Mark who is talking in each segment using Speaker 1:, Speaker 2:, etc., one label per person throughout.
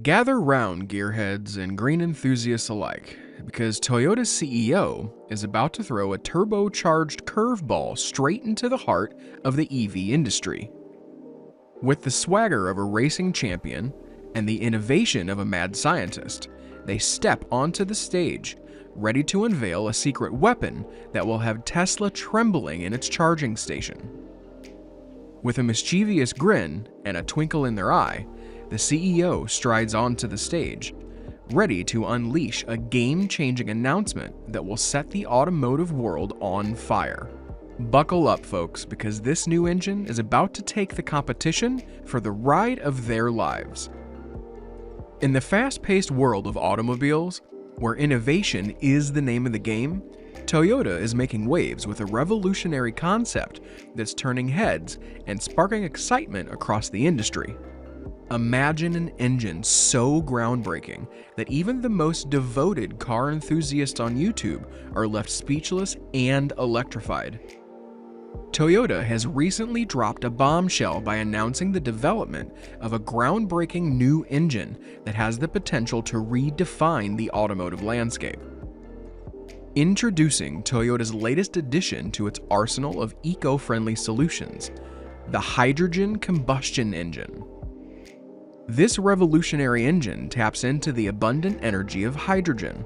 Speaker 1: Gather round, gearheads and green enthusiasts alike, because Toyota's CEO is about to throw a turbocharged curveball straight into the heart of the EV industry. With the swagger of a racing champion and the innovation of a mad scientist, they step onto the stage, ready to unveil a secret weapon that will have Tesla trembling in its charging station. With a mischievous grin and a twinkle in their eye, the CEO strides onto the stage, ready to unleash a game-changing announcement that will set the automotive world on fire. Buckle up, folks, because this new engine is about to take the competition for the ride of their lives. In the fast-paced world of automobiles, where innovation is the name of the game, Toyota is making waves with a revolutionary concept that's turning heads and sparking excitement across the industry. Imagine an engine so groundbreaking that even the most devoted car enthusiasts on YouTube are left speechless and electrified. Toyota has recently dropped a bombshell by announcing the development of a groundbreaking new engine that has the potential to redefine the automotive landscape. Introducing Toyota's latest addition to its arsenal of eco-friendly solutions, the hydrogen combustion engine. This revolutionary engine taps into the abundant energy of hydrogen,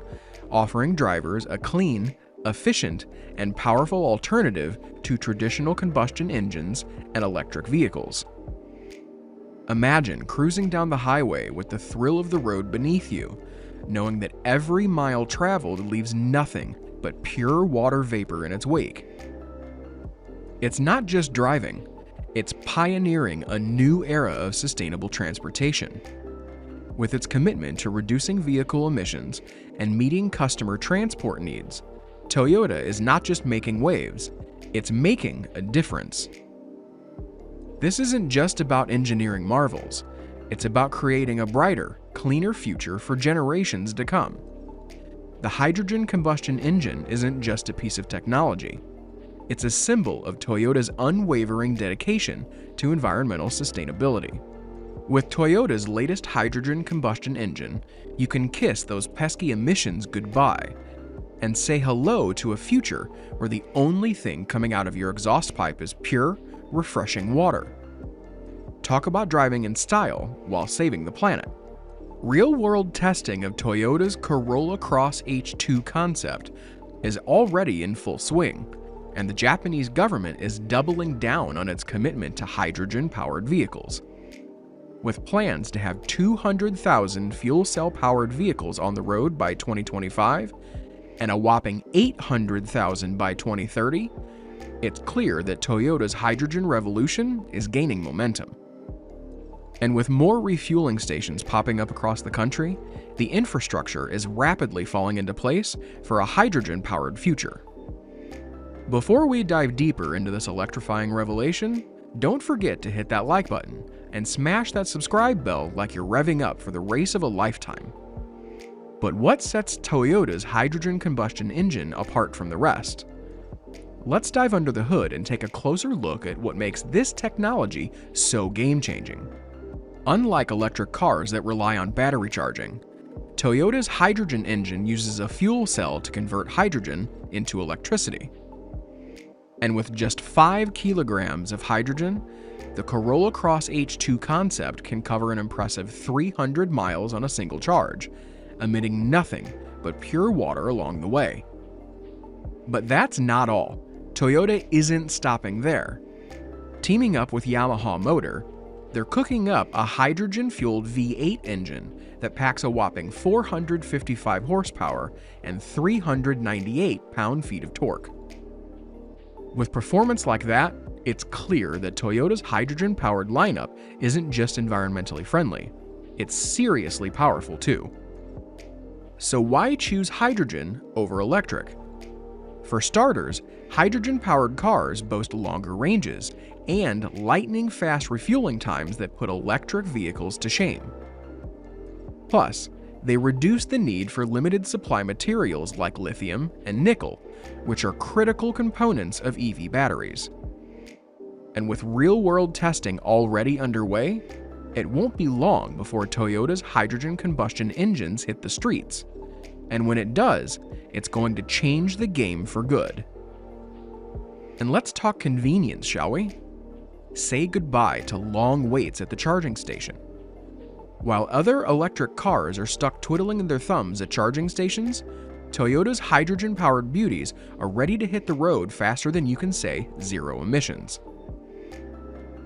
Speaker 1: offering drivers a clean, efficient, and powerful alternative to traditional combustion engines and electric vehicles. Imagine cruising down the highway with the thrill of the road beneath you, knowing that every mile traveled leaves nothing but pure water vapor in its wake. It's not just driving. It's pioneering a new era of sustainable transportation. With its commitment to reducing vehicle emissions and meeting customer transport needs, Toyota is not just making waves, it's making a difference. This isn't just about engineering marvels, it's about creating a brighter, cleaner future for generations to come. The hydrogen combustion engine isn't just a piece of technology. It's a symbol of Toyota's unwavering dedication to environmental sustainability. With Toyota's latest hydrogen combustion engine, you can kiss those pesky emissions goodbye and say hello to a future where the only thing coming out of your exhaust pipe is pure, refreshing water. Talk about driving in style while saving the planet. Real-world testing of Toyota's Corolla Cross H2 concept is already in full swing, and the Japanese government is doubling down on its commitment to hydrogen-powered vehicles. With plans to have 200,000 fuel cell-powered vehicles on the road by 2025 and a whopping 800,000 by 2030, it's clear that Toyota's hydrogen revolution is gaining momentum. And with more refueling stations popping up across the country, the infrastructure is rapidly falling into place for a hydrogen-powered future. Before we dive deeper into this electrifying revelation, don't forget to hit that like button and smash that subscribe bell like you're revving up for the race of a lifetime. But what sets Toyota's hydrogen combustion engine apart from the rest? Let's dive under the hood and take a closer look at what makes this technology so game-changing. Unlike electric cars that rely on battery charging, Toyota's hydrogen engine uses a fuel cell to convert hydrogen into electricity. And with just 5 kilograms of hydrogen, the Corolla Cross H2 concept can cover an impressive 300 miles on a single charge, emitting nothing but pure water along the way. But that's not all. Toyota isn't stopping there. Teaming up with Yamaha Motor, they're cooking up a hydrogen-fueled V8 engine that packs a whopping 455 horsepower and 398 pound-feet of torque. With performance like that, it's clear that Toyota's hydrogen-powered lineup isn't just environmentally friendly, it's seriously powerful too. So why choose hydrogen over electric? For starters, hydrogen-powered cars boast longer ranges and lightning-fast refueling times that put electric vehicles to shame. Plus, they reduce the need for limited supply materials like lithium and nickel, which are critical components of EV batteries. And with real-world testing already underway, It won't be long before Toyota's hydrogen combustion engines hit the streets. And when it does, it's going to change the game for good. And let's talk convenience, shall we? Say goodbye to long waits at the charging station. While other electric cars are stuck twiddling their thumbs at charging stations, Toyota's hydrogen-powered beauties are ready to hit the road faster than you can say zero emissions.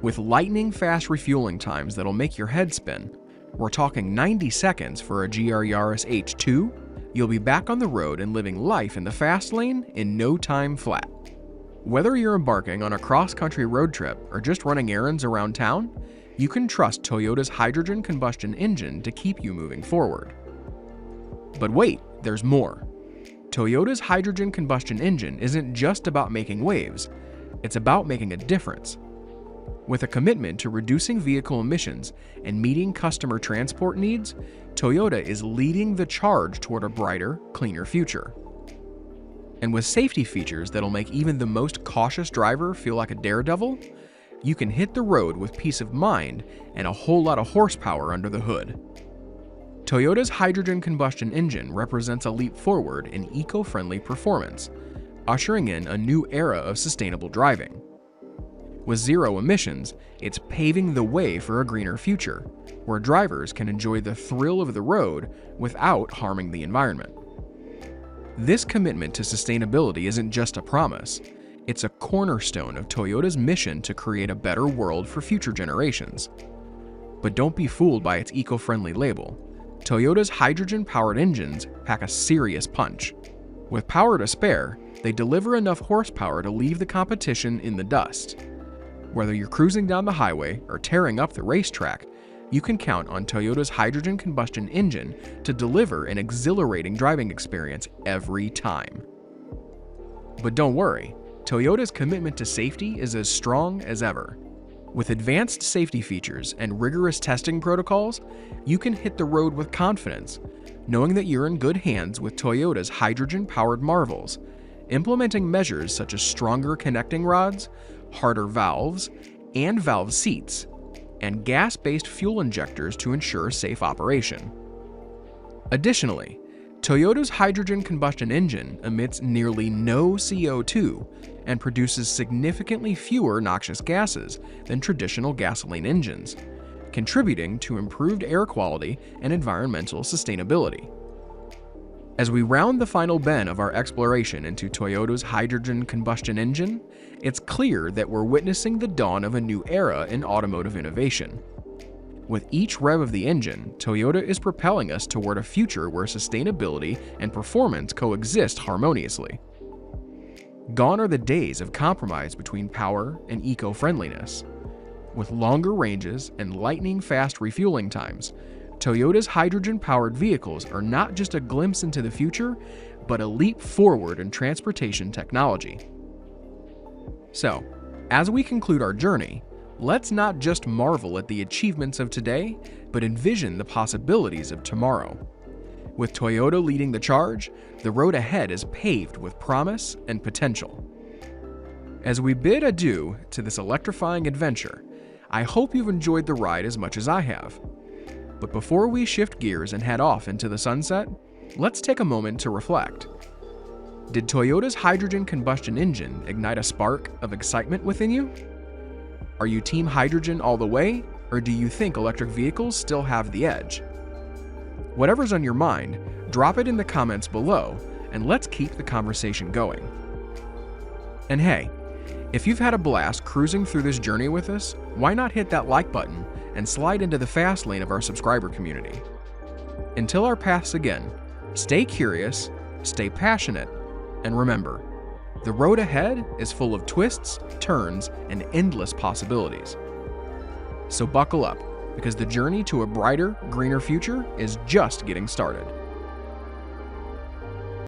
Speaker 1: With lightning-fast refueling times that'll make your head spin, we're talking 90 seconds for a GR Yaris H2, you'll be back on the road and living life in the fast lane in no time flat. Whether you're embarking on a cross-country road trip or just running errands around town, you can trust Toyota's hydrogen combustion engine to keep you moving forward. But wait, there's more. Toyota's hydrogen combustion engine isn't just about making waves, it's about making a difference. With a commitment to reducing vehicle emissions and meeting customer transport needs, Toyota is leading the charge toward a brighter, cleaner future. And with safety features that'll make even the most cautious driver feel like a daredevil, you can hit the road with peace of mind and a whole lot of horsepower under the hood. Toyota's hydrogen combustion engine represents a leap forward in eco-friendly performance, ushering in a new era of sustainable driving. With zero emissions, it's paving the way for a greener future, where drivers can enjoy the thrill of the road without harming the environment. This commitment to sustainability isn't just a promise, it's a cornerstone of Toyota's mission to create a better world for future generations. But don't be fooled by its eco-friendly label. Toyota's hydrogen-powered engines pack a serious punch. With power to spare, they deliver enough horsepower to leave the competition in the dust. Whether you're cruising down the highway or tearing up the racetrack, you can count on Toyota's hydrogen combustion engine to deliver an exhilarating driving experience every time. But don't worry, Toyota's commitment to safety is as strong as ever. With advanced safety features and rigorous testing protocols, you can hit the road with confidence, knowing that you're in good hands with Toyota's hydrogen-powered marvels, implementing measures such as stronger connecting rods, harder valves, and valve seats, and gas-based fuel injectors to ensure safe operation. Additionally, Toyota's hydrogen combustion engine emits nearly no CO2 and produces significantly fewer noxious gases than traditional gasoline engines, contributing to improved air quality and environmental sustainability. As we round the final bend of our exploration into Toyota's hydrogen combustion engine, it's clear that we're witnessing the dawn of a new era in automotive innovation. With each rev of the engine, Toyota is propelling us toward a future where sustainability and performance coexist harmoniously. Gone are the days of compromise between power and eco-friendliness. With longer ranges and lightning-fast refueling times, Toyota's hydrogen-powered vehicles are not just a glimpse into the future, but a leap forward in transportation technology. So, as we conclude our journey, let's not just marvel at the achievements of today, but envision the possibilities of tomorrow. With Toyota leading the charge, the road ahead is paved with promise and potential. As we bid adieu to this electrifying adventure, I hope you've enjoyed the ride as much as I have. But before we shift gears and head off into the sunset, let's take a moment to reflect. Did Toyota's hydrogen combustion engine ignite a spark of excitement within you? Are you team hydrogen all the way, or do you think electric vehicles still have the edge? Whatever's on your mind, drop it in the comments below, and let's keep the conversation going. And hey, if you've had a blast cruising through this journey with us, why not hit that like button and slide into the fast lane of our subscriber community? Until our paths again, stay curious, stay passionate, and remember, the road ahead is full of twists, turns, and endless possibilities. So buckle up, because the journey to a brighter, greener future is just getting started.